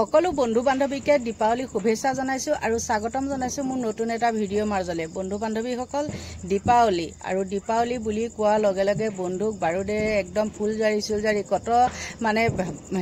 সকলো বন্ধু বান্ধৱীকে দীপাৱলী শুভেচ্ছা জনাইছো আৰু স্বাগতম জনাইছো মোৰ নতুন এটা ভিডিঅ' মাৰ্জলে। বন্ধু বান্ধৱীসকল, দীপাৱলী আৰু দীপাৱলী বুলি কোৱাৰ লগে লগে বন্দুক বাৰুদেৰে একদম ফুলজাৰি কত মানে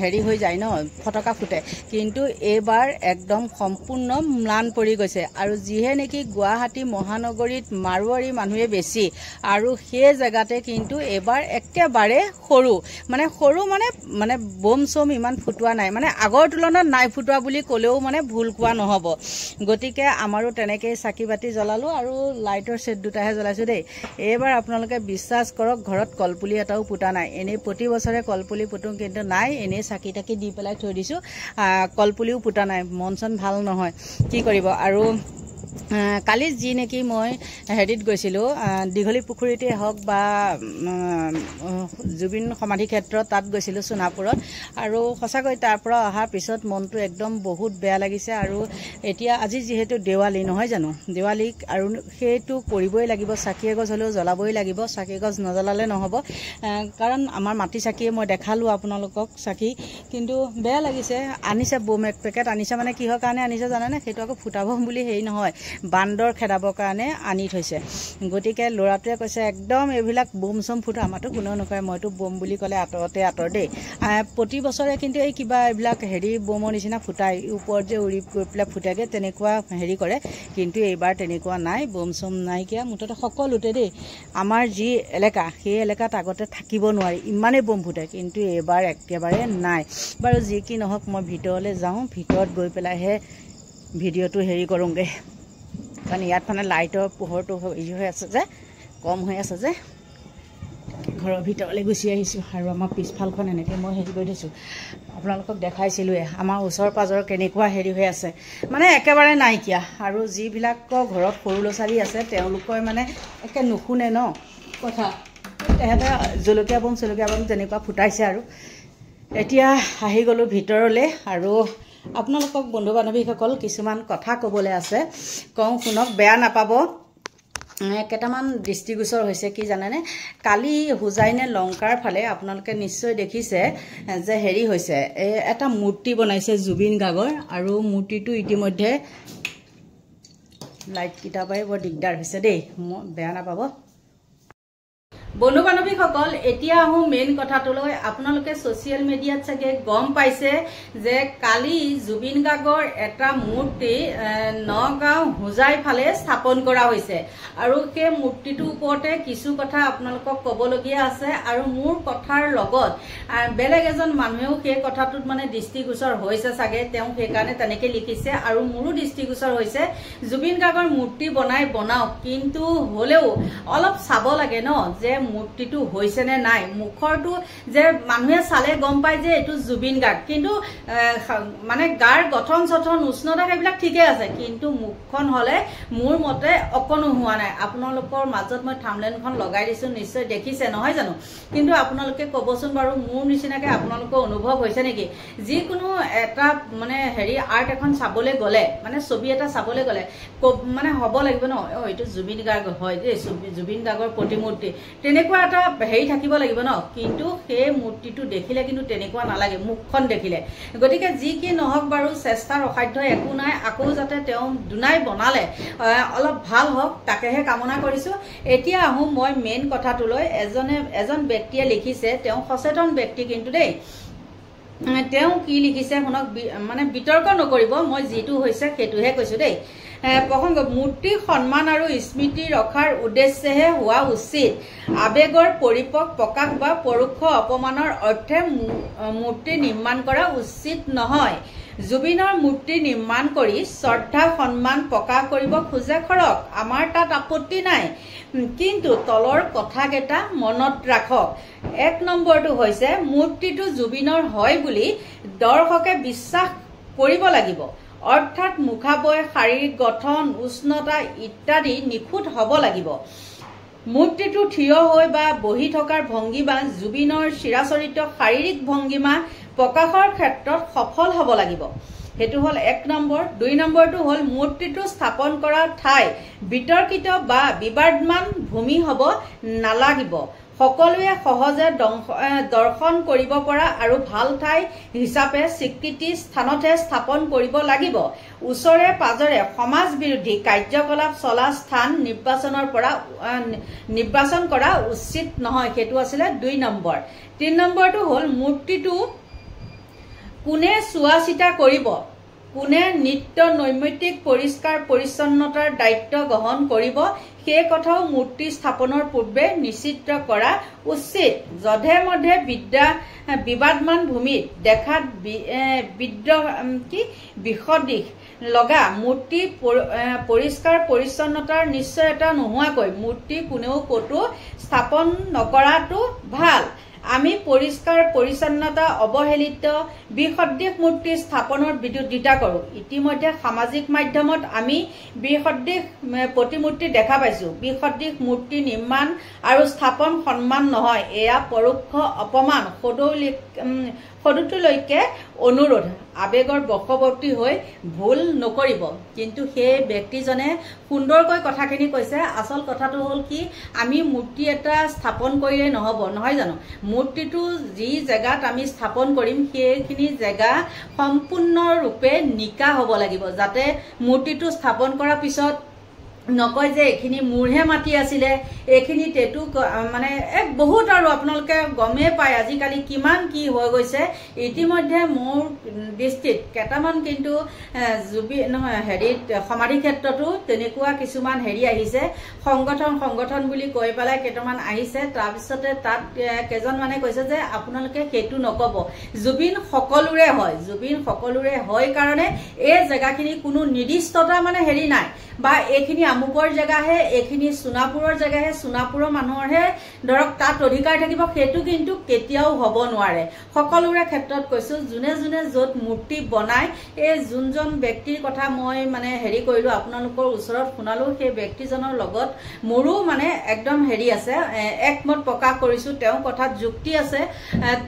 হেৰি হৈ যায় ন, ফটকা ফুটে। কিন্তু এইবাৰ একদম সম্পূৰ্ণ ম্লান পৰি গৈছে আৰু যিহে নেকি গুৱাহাটী মহানগৰীত মাৰোৱাৰী মানুহে বেছি আৰু সেই জেগাতে কিন্তু এইবাৰ একেবাৰে সৰু মানে বম চম ইমান ফুটোৱা নাই, মানে আগৰ তুলনাত নাই ফুটোৱা বুলি ক'লেও মানে ভুল কোৱা নহ'ব। গতিকে আমাৰো তেনেকৈ চাকি বাতি জ্বলালোঁ আৰু লাইটৰ ছেট দুটাহে জ্বলাইছোঁ দেই। এইবাৰ আপোনালোকে বিশ্বাস কৰক, ঘৰত কলপুলি এটাও পুতা নাই। এনেই প্ৰতি বছৰে কলপুলি পুতোঁ, কিন্তু নাই, এনেই চাকি তাকি দি পেলাই থৈ দিছোঁ। কলপুলিও পুতা নাই, মন চন ভাল নহয়, কি কৰিব। আৰু কালি যি নেকি মই হেৰিত গৈছিলোঁ, দীঘলী পুখুৰীতে হওক বা জুবিন সমাধি ক্ষেত্ৰ, তাত গৈছিলোঁ সোণাপুৰত। আৰু সঁচাকৈ তাৰ পৰা অহাৰ পিছত মনটো একদম বহুত বেয়া লাগিছে। আৰু এতিয়া আজি যিহেতু দেৱালী নহয় জানো, দেৱালীক আৰু সেইটো কৰিবই লাগিব, চাকি এগছ হ'লেও জ্বলাবই লাগিব। চাকি এগছ নজ্বলালে নহ'ব, কাৰণ আমাৰ মাটি চাকিয়ে মই দেখালোঁ আপোনালোকক চাকি, কিন্তু বেয়া লাগিছে। আনিছে বোম এক পেকেট আনিছে, মানে কিহৰ কাৰণে আনিছে জানেনে? সেইটো আকৌ ফুটাব বুলি হেৰি নহয়, বান্দৰ খেদাবৰ কাৰণে আনি থৈছে। গতিকে ল'ৰাটোৱে কৈছে একদম এইবিলাক বোম চম ফুটা, আমাৰতো কোনেও নকৰে, মইতো বোম বুলি ক'লে আঁতৰতে দেই। প্ৰতি বছৰে কিন্তু এই কিবা এইবিলাক হেৰি বোমৰ নিচিনা ফুটাই, ওপৰত যে উৰি গৈ পেলাই ফুটাগে, তেনেকুৱা হেৰি কৰে। কিন্তু এইবাৰ তেনেকুৱা নাই, বোম চম নাইকিয়া মুঠতে সকলোতে দেই। আমাৰ যি এলেকা, সেই এলেকাত আগতে থাকিব নোৱাৰি, ইমানেই বোম ফুটে, কিন্তু এইবাৰ একেবাৰে নাই। বাৰু যি কি নহওক, মই ভিতৰলৈ যাওঁ, ভিতৰত গৈ পেলাইহে ভিডিঅ'টো হেৰি কৰোঁগৈ, কাৰণ ইয়াত মানে লাইটৰ পোহৰটো হেৰি হৈ আছে যে, কম হৈ আছে যে। ঘৰৰ ভিতৰলৈ গুচি আহিছোঁ আৰু আমাৰ পিছফালখন এনেকৈ মই হেৰি কৰি থৈছোঁ, আপোনালোকক দেখাইছিলোঁৱে। আমাৰ ওচৰ পাজৰ কেনেকুৱা হেৰি হৈ আছে, মানে একেবাৰে নাইকিয়া। আৰু যিবিলাকৰ ঘৰত সৰু ল'ৰা ছোৱালী আছে, তেওঁলোকে মানে একে নুশুনে ন কথা, তেহেঁতে জলকীয়া বম তেনেকুৱা ফুটাইছে। আৰু এতিয়া আহি গ'লোঁ ভিতৰলৈ, আৰু আপোনালোকক বন্ধু বান্ধৱীসকল কিছুমান কথা ক'বলৈ আছে, কওঁ শুনক, বেয়া নাপাব। কেইটামান দৃষ্টিগোচৰ হৈছে কি জানেনে? কালি হোজাইনে লংকাৰ ফালে আপোনালোকে নিশ্চয় দেখিছে যে হেৰি হৈছে, এটা মূৰ্তি বনাইছে জুবিন গাৰ্গৰ। আৰু মূৰ্তিটো ইতিমধ্যে লাইটকেইটা পাই বৰ দিগদাৰ হৈছে দেই, বেয়া নাপাব বন্ধু বান্ধৱীসকল। এতিয়া আহোঁ মেইন কথাটোলৈ। আপোনালোকে ছ'চিয়েল মিডিয়াত চাগে গম পাইছে যে কালি জুবিন গাৰ্গৰ এটা মূৰ্তি নগাঁও হোজাই ফালে স্থাপন কৰা হৈছে। আৰু সেই মূৰ্তিটোৰ ওপৰতে কিছু কথা আপোনালোকক ক'বলগীয়া আছে। আৰু মোৰ কথাৰ লগত বেলেগ এজন মানুহেও সেই কথাটোত মানে দৃষ্টিগোচৰ হৈছে চাগে, তেওঁ সেইকাৰণে তেনেকৈ লিখিছে। আৰু মোৰো দৃষ্টিগোচৰ হৈছে, জুবিন গাৰ্গৰ মূৰ্তি বনাওক, কিন্তু হ'লেও অলপ চাব লাগে ন, যে মূৰ্তিটো হৈছে নে নাই। মুখৰটো যে মানুহে চালে গম পায় যে এইটো জুবিন গাৰ্গ, কিন্তু মানে গাৰ গঠন চঠন উষ্ণতা সেইবিলাক ঠিকে আছে, কিন্তু মুখখন হ'লে মোৰ মতে অকণো হোৱা নাই। আপোনালোকৰ মাজত মই থাম্বনেইলখন লগাই দিছোঁ, নিশ্চয় দেখিছে নহয় জানো। কিন্তু আপোনালোকে ক'বচোন বাৰু, মোৰ নিচিনাকৈ আপোনালোকৰ অনুভৱ হৈছে নেকি? যিকোনো এটা মানে হেৰি আৰ্ট এখন চাবলৈ গ'লে, মানে ছবি এটা চাবলৈ গ'লে মানে হ'ব লাগিব ন, এইটো জুবিন গাৰ্গ হয় দেই, জুবিন গাৰ্গৰ প্ৰতিমূৰ্তি, তেনেকুৱা এটা হেৰি থাকিব লাগিব ন। কিন্তু সেই মূৰ্তিটো দেখিলে কিন্তু তেনেকুৱা নালাগে, মুখখন দেখিলে। গতিকে যি কি নহওক বাৰু, চেষ্টাৰ অসাধ্য একো নাই। আকৌ যাতে তেওঁ দুনাই বনালে অলপ ভাল হওক, তাকেহে কামনা কৰিছোঁ। এতিয়া আহোঁ মই মেইন কথাটোলৈ। এজন ব্যক্তিয়ে লিখিছে, তেওঁ সচেতন ব্যক্তি কিন্তু দেই। তেওঁ কি লিখিছে শুনক, মানে বিতৰ্ক নকৰিব, মই যিটো হৈছে সেইটোহে কৈছোঁ দেই। প্ৰসংগ, মূৰ্তি সন্মান আৰু স্মৃতি ৰখাৰ উদ্দেশ্যেহে হোৱা উচিত। আৱেগৰ পৰিপক প্ৰকাশ বা পৰোক্ষ অপমানৰ অৰ্থে মূৰ্তি নিৰ্মাণ কৰা উচিত নহয়। জুবিনৰ মূৰ্তি নিৰ্মাণ কৰি শ্ৰদ্ধা সন্মান প্ৰকাশ কৰিব খোজে কৰক, আমাৰ তাত আপত্তি নাই, কিন্তু তলৰ কথাকেইটা মনত ৰাখক। 1 নম্বৰটো হৈছে, মূৰ্তিটো জুবিনৰ হয় বুলি দৰ্শকে বিশ্বাস কৰিব লাগিব, অৰ্থাৎ মুখাবয়, শাৰীৰিক গঠন, উষ্ণতা ইত্যাদি নিখুঁত হ'ব লাগিব। মূৰ্তিটো থিয় হৈ বা বহি থকাৰ ভংগীমা জুবিনৰ চিৰাচৰিত শাৰীৰিক ভংগীমা প্ৰকাশৰ ক্ষেত্ৰত সফল হ'ব লাগিব। সেইটো হ'ল 1 নম্বৰ। 2 নম্বৰটো হ'ল, মূৰ্তিটো স্থাপন কৰা ঠাই বিতৰ্কিত বা বিবাদমান ভূমি হ'ব নালাগিব। সকলোৱে সহজে দৰ্শন কৰিব পৰা আৰু ভাল ঠাই হিচাপে স্বীকৃতি স্থানতহে স্থাপন কৰিব লাগিব। ওচৰে পাজৰে সমাজ বিৰোধী কাৰ্যকলাপ চলা স্থান নিৰ্বাচন কৰা উচিত নহয়। সেইটো আছিলে 2 নম্বৰ। 3 নম্বৰটো হ'ল মূৰ্তিটো কোনে চোৱা চিতা কৰিব, কোনে নিত্য নৈমিত্তিক পৰিষ্কাৰ পৰিচ্ছন্নতাৰ দায়িত্ব গ্ৰহণ কৰিব, সেই কথাও মূৰ্তি স্থাপনৰ পূৰ্বে নিশ্চিত কৰা উচিত। যধে মধে বিবাদমান ভূমিত দেখাত বিসদৃশ লগা মূৰ্তি পৰিষ্কাৰ পৰিচ্ছন্নতাৰ নিশ্চয়তা নোহোৱাকৈ মূৰ্তি কোনেও ক'তো স্থাপন নকৰাটো ভাল। আমি পৰিষ্কাৰ পৰিচ্ছন্নতা অৱহেলিত বিসদৃশ মূৰ্তি স্থাপনৰ বিৰোধিতা কৰোঁ। ইতিমধ্যে সামাজিক মাধ্যমত আমি বিসদৃশ প্ৰতিমূৰ্তি দেখা পাইছো। বিসদৃশ মূৰ্তি নিৰ্মাণ আৰু স্থাপন সন্মান নহয়, এয়া পৰোক্ষ অপমান। সদুটোলৈকে অনুৰোধ, আবেগৰ বশৱৰ্তী হৈ ভুল নকৰিব। কিন্তু সেই ব্যক্তিজনে সুন্দৰকৈ কথাখিনি কৈছে। আচল কথাটো হ'ল কি, আমি মূৰ্তি এটা স্থাপন কৰিলে নহ'ব, নহয় জানো? মূৰ্তিটো যি জেগাত আমি স্থাপন কৰিম সেইখিনি জেগা সম্পূৰ্ণৰূপে নিকা হ'ব লাগিব, যাতে মূৰ্তিটো স্থাপন কৰাৰ পিছত নকয় যে এইখিনি মোৰহে মাটি আছিলে, এইখিনি টেটু মানে বহুত আৰু আপোনালোকে গমেই পায় আজিকালি কিমান কি হৈ গৈছে। ইতিমধ্যে মোৰ দৃষ্টিত কেইটামান কিন্তু সমাধি ক্ষেত্ৰতো তেনেকুৱা কিছুমান আহিছে, সংগঠন বুলি কৈ পেলাই কেইটামান আহিছে। তাৰপিছতে তাত কেইজনমানে কৈছে যে আপোনালোকে সেইটো নক'ব, জুবিন সকলোৰে হয়, জুবিন সকলোৰে হয় কাৰণে এই জেগাখিনি কোনো নিৰ্দিষ্টতা মানে নাই, বা এইখিনি আমুকৰ জেগাহে, এইখিনি সোণাপুৰৰ জেগাহে, সোণাপুৰৰ মানুহৰহে ধৰক তাত অধিকাৰ থাকিব, সেইটো কিন্তু কেতিয়াও হ'ব নোৱাৰে। সকলোৰে ক্ষেত্ৰত কৈছো, যোনে যোনে য'ত মূৰ্তি বনায়, এই যোনজন ব্যক্তিৰ কথা মই মানে কৰিলো, আপোনালোকৰ ওচৰত শুনালো, সেই ব্যক্তিজনৰ লগত মোৰো মানে একদম আছে, একমত প্ৰকাশ কৰিছো, তেওঁৰ কথাত যুক্তি আছে।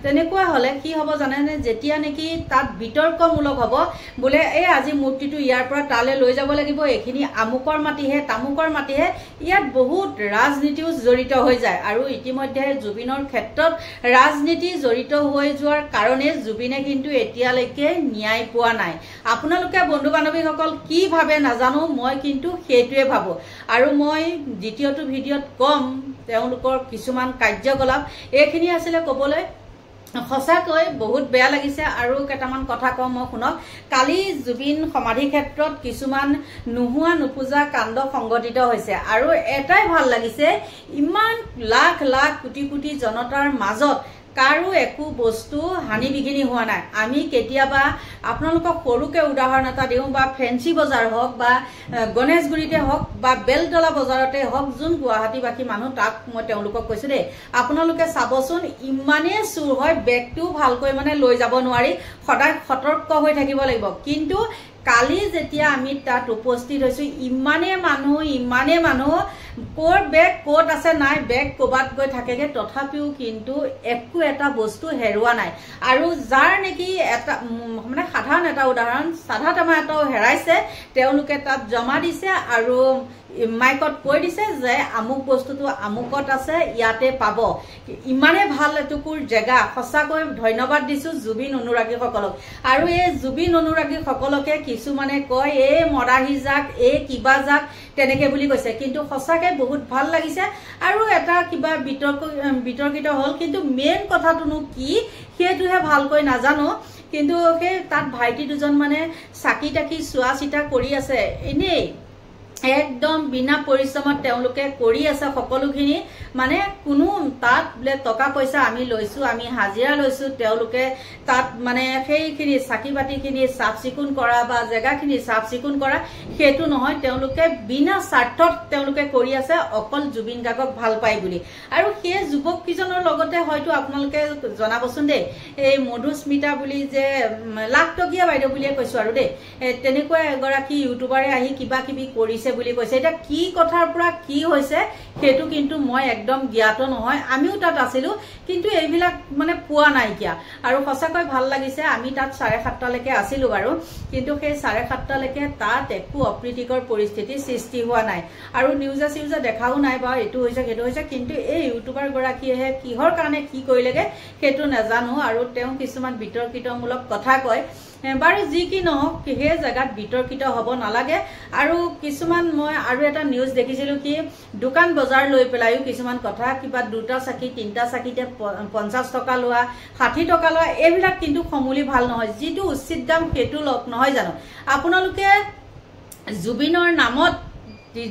তেনেকুৱা হ'লে কি হ'ব জানেনে, যেতিয়া নেকি তাত বিতৰ্কমূলক হ'ব, বোলে এই আজি মূৰ্তিটো ইয়াৰ পৰা তালৈ লৈ যাব লাগিব, এইখিনি আমুকৰ মাটিহে তামুকৰ মাটিহে, ইয়াত বহুত ৰাজনীতিও জড়িত হৈ যায়। আৰু ইতিমধ্যে জুবিনৰ ক্ষেত্ৰত ৰাজনীতি জড়িত হৈ যোৱাৰ কাৰণে জুবিনে কিন্তু এতিয়ালৈকে ন্যায় পোৱা নাই। আপোনালোকে বন্ধু বান্ধৱীসকল কি ভাবে নাজানো, মই কিন্তু সেইটোৱে ভাবো। আৰু মই দ্বিতীয়টো ভিডিঅ'ত কম তেওঁলোকৰ কিছুমান কাৰ্যকলাপ। এইখিনি আছিলে ক'বলৈ। সঁচাকৈ বহুত বেয়া লাগিছে। আৰু কেইটামান কথা কওঁ মই শুনক। কালি জুবিন সমাধি ক্ষেত্ৰত কিছুমান নোহোৱা নোপোজা কাণ্ড সংঘটিত হৈছে, আৰু এটাই ভাল লাগিছে, ইমান লাখ লাখ কোটি কোটি জনতাৰ মাজত কাৰো একো বস্তু হানি বিঘিনি হোৱা নাই। আমি কেতিয়াবা আপোনালোকক সৰুকে উদাহৰণ এটা দিওঁ, বা ফেঞ্চি বজাৰ হওক, বা গণেশগুৰিতে হওক, বা বেলতলা বজাৰতে হওক, যোন গুৱাহাটীবাসী মানুহ তাক মই তেওঁলোকক কৈছো দেই, আপোনালোকে চাবচোন ইমানেই চুৰ হয়, বেগটো ভালকৈ মানে লৈ যাব নোৱাৰি, সদায় সতৰ্ক হৈ থাকিব লাগিব। কিন্তু কালি যেতিয়া আমি তাত উপস্থিত হৈছো, ইমানে মানুহ ক'ৰ বেগ ক'ত আছে নাই, বেগ ক'ৰবাত গৈ থাকেগে, তথাপিও কিন্তু একো এটা বস্তু হেৰুৱা নাই। আৰু যাৰ নেকি এটা মানে সাধাৰণ এটা উদাহৰণ, চাধা টেমা এটাও হেৰাইছে, তেওঁলোকে তাত জমা দিছে আৰু মাইকত কৈ দিছে যে আমুক বস্তুটো আমুকত আছে, ইয়াতে পাব। ইমানে ভাল এটুকুৰ জেগা, সঁচাকৈ ধন্যবাদ দিছো জুবিন অনুৰাগীসকলক। আৰু এই জুবিন অনুৰাগীসকলকে কিছুমানে কয় এই মদাহী জাক, এই কিবা জাক, তেনেকে বুলি কৈছে, কিন্তু সঁচাকে বহুত ভাল লাগিছে। আৰু এটা কিবা বিতৰ্কিত হ'ল, কিন্তু মেইন কথাটোনো কি সেইটোহে ভালকৈ নাজানো। কিন্তু সেই তাত ভাইটি দুজন মানে চাকি তাকি চোৱা চিতা কৰি আছে, এনেই একদম বিনা পৰিশ্ৰমত তেওঁলোকে কৰি আছে সকলোখিনি। মানে কোনো তাত বোলে টকা পইচা আমি লৈছো, আমি হাজিৰা লৈছো, তেওঁলোকে তাত মানে সেইখিনি চাকি বাতিখিনি চাফ চিকুণ কৰা বা জেগাখিনি চাফ চিকুণ কৰা, সেইটো নহয়। তেওঁলোকে বিনা স্বাৰ্থত তেওঁলোকে কৰি আছে, অকল জুবিন গাৰ্গক ভাল পায় বুলি। আৰু সেই যুৱক কেইজনৰ লগতে হয়তো আপোনালোকে জনাবচোন দেই, এই মধুস্মিতা বুলি যে লাখটকীয়া বাইদেউ বুলিয়ে কৈছো আৰু দেই, তেনেকুৱা এগৰাকী ইউটিউবাৰে আহি কিবা কিবি কৰিছে বুলি কৈছে। এটা কি কথাৰ পৰা কি হৈছে সেইটো কিন্তু মই একদম জ্ঞাত নহয়, আমিও তাত আছিলো। কিন্তু এইবিলাক মানে পোৱা নাইকিয়া আৰু সঁচাকৈ ভাল লাগিছে আমি তাত 7:30লৈকে আছিলো বাৰু কিন্তু সেই 7:30লৈকে তাত একো অপ্ৰীতিকৰ পৰিস্থিতি সৃষ্টি হোৱা নাই আৰু নিউজে দেখাও নাই বা এটো হৈছে সেইটো হৈছে কিন্তু এই ইউটিউবাৰ গৰাকীয়ে কিহৰ কাৰণে কি কৰিলেগে সেইটো নাজানো আৰু তেওঁ কিছুমান বিতৰ্কিতমূলক কথা কয় বাৰু যি কি নহওক সেই জায়গাত বিতৰ্কিত হ'ব নালাগে আৰু কিছুমান মই আৰু এটা নিউজ দেখিছিলো কি দোকান বজাৰ লৈ পেলাইও কিছুমান কথা কিবা দুটা চাকি তিনটা চাকিতে 50 টকা লোৱা 60 টকা লোৱা এইবিলাক কিন্তু সমূলি ভাল নহয় যেটো উচিত দাম সেইটো লক নহয় জানো আপোনালোকে জুবিনৰ নামত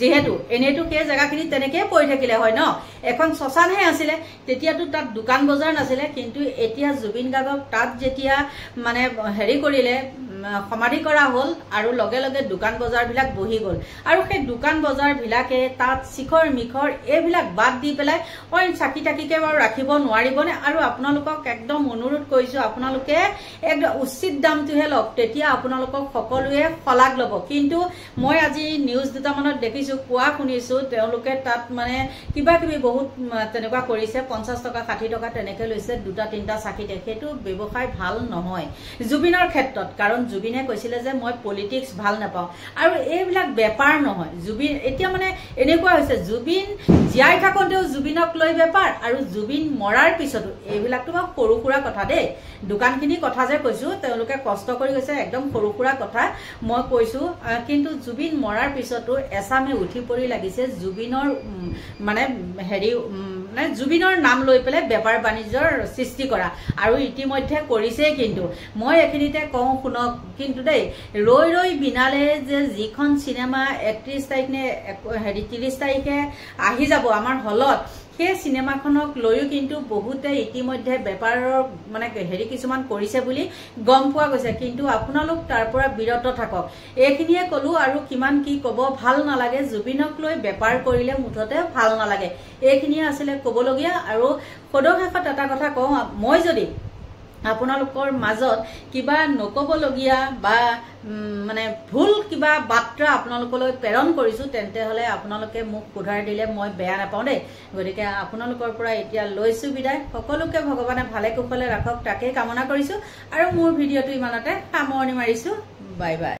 যেহেতু এনেটো সেই জায়গাখিনি তেনেকৈ পৰি থাকিলে হয় ন এখন শ্মশানহে আছিলে তেতিয়াতো তাত দোকান বজাৰ নাছিলে কিন্তু এতিয়া জুবিন গাৰ্গক তাত যেতিয়া মানে হেৰি কৰিলে সমাধি কৰা হল আৰু লগে লগে দোকান বজাৰ বিলাক বহি গল আৰু সেই দোকান বজাৰ বিলাকে তাত শিখৰ মিখৰ এইবিলাক বাদ দি পেলাই ওই চাকি টাকিকে বাৰু ৰাখিব নোৱাৰিবনে আৰু আপোনালোকক একদম অনুৰোধ কৰিছো আপোনালোকে একদম উচিত দামটোহে লওক তেতিয়া আপোনালোকক সকলোৱে ফলাগ ল'ব কিন্তু মই আজি নিউজ দুটামানত দেখিছো কোৱা শুনিছো তেওঁলোকে তাত মানে কিবা কিবি বহুত তেনেকুৱা কৰিছে 50 টকা 60 টকা তেনেকে লৈছে দুটা তিনটা চাকিতে সেইটো ব্যৱসায় ভাল নহয় জুবিনৰ ক্ষেত্ৰত কাৰণ জুবিনে কৈছিলে যে মই পলিটিক্স ভাল নাপাওঁ আৰু এইবিলাক বেপাৰ নহয় জুবিন এতিয়া মানে এনেকুৱা হৈছে জুবিন জিয়াই থাকোঁতেও জুবিনক লৈ বেপাৰ আৰু জুবিন মৰাৰ পিছতো এইবিলাকতো সৰু সুৰা কথা দেই দোকানখিনি কথা যে কৈছো তেওঁলোকে কষ্ট কৰি গৈছে একদম সৰু সুৰা কথা মই কৈছো কিন্তু জুবিন মৰাৰ পিছতো এছামে উঠি পৰি লাগিছে জুবিনৰ মানে হেৰি মানে জুবিনৰ নাম লৈ পেলাই বেপাৰ বাণিজ্যৰ সৃষ্টি কৰা আৰু ইতিমধ্যে কৰিছে কিন্তু মই এখিনিতে কওঁ শুনক কিন্তু দেই ৰৈ ৰৈ বিনালে যে যিখন সিনেমা 31 তাৰিখ নে হেৰি 30 তাৰিখে আহি যাব আমাৰ হলত সেই সিনেমাখনক লৈও কিন্তু বহুতে ইতিমধ্যে বেপাৰৰ মানে হেৰি কিছুমান কৰিছে বুলি গম পোৱা গৈছে কিন্তু আপোনালোক তাৰ পৰা বিৰত থাকক এইখিনিয়ে কলো আৰু কিমান কি কব ভাল নালাগে জুবিনক লৈ বেপাৰ কৰিলে মুঠতে ভাল নালাগে এইখিনিয়ে আছিল কবলগীয়া আৰু সদশেষত এটা কথা কওঁ মই যদি আপোনালোকৰ মাজত কিবা নকবলগীয়া বা মানে ভুল কিবা বাৰ্তা আপোনালোকলৈ প্ৰেৰণ কৰিছো তেন্তে হলে আপোনালোকে মোক উদ্ধাৰ দিলে মই বেয়া নাপাওঁ দেই গতিকে আপোনালোকৰ পৰা এতিয়া লৈছো বিদায় সকলোকে ভগৱানে ভালে কুশলে ৰাখক তাকে কামনা কৰিছো আৰু মোৰ ভিডিঅটো ইমানতে সামৰণি মাৰিছো বাই বাই